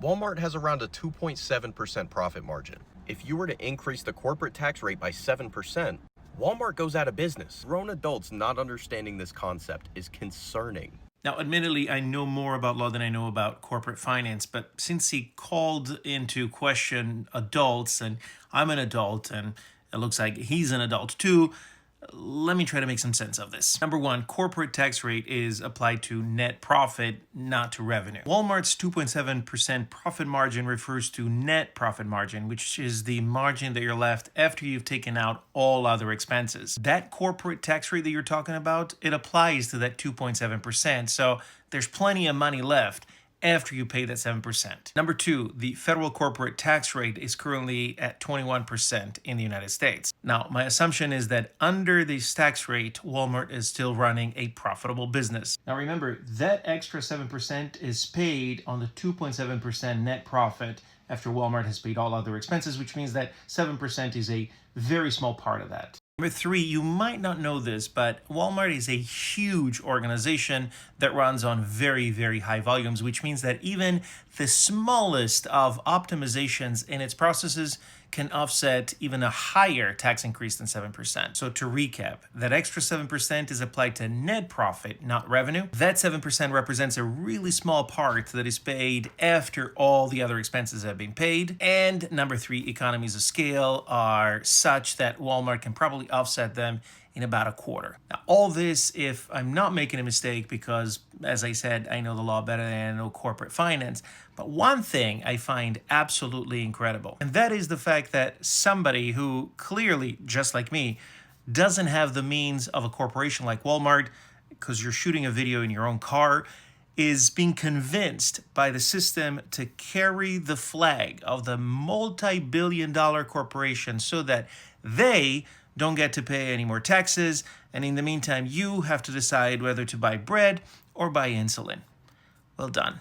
Walmart has around a 2.7% profit margin. If you were to increase the corporate tax rate by 7%, Walmart goes out of business. Grown adults not understanding this concept is concerning. Now, admittedly, I know more about law than I know about corporate finance, but since he called into question adults, and I'm an adult, and it looks like he's an adult too, let me try to make some sense of this. Number one, corporate tax rate is applied to net profit, not to revenue. Walmart's 2.7% profit margin refers to net profit margin, which is the margin that you're left after you've taken out all other expenses. That corporate tax rate that you're talking about, it applies to that 2.7%. So there's plenty of money left after you pay that 7%. Number two, the federal corporate tax rate is currently at 21% in the United States. Now, my assumption is that under this tax rate, Walmart is still running a profitable business. Now remember, that extra 7% is paid on the 2.7% net profit after Walmart has paid all other expenses, which means that 7% is a very small part of that. Number three, you might not know this, but Walmart is a huge organization that runs on very, very high volumes, which means that even the smallest of optimizations in its processes can offset even a higher tax increase than 7%. So to recap, that extra 7% is applied to net profit, not revenue. That 7% represents a really small part that is paid after all the other expenses have been paid. And number three, economies of scale are such that Walmart can probably offset them in about a quarter. Now, all this, if I'm not making a mistake, because as I said, I know the law better than I know corporate finance. But one thing I find absolutely incredible, and that is the fact that somebody who clearly, just like me, doesn't have the means of a corporation like Walmart, because you're shooting a video in your own car, is being convinced by the system to carry the flag of the multi-billion-dollar corporation so that they don't get to pay any more taxes, and in the meantime, you have to decide whether to buy bread or buy insulin. Well done.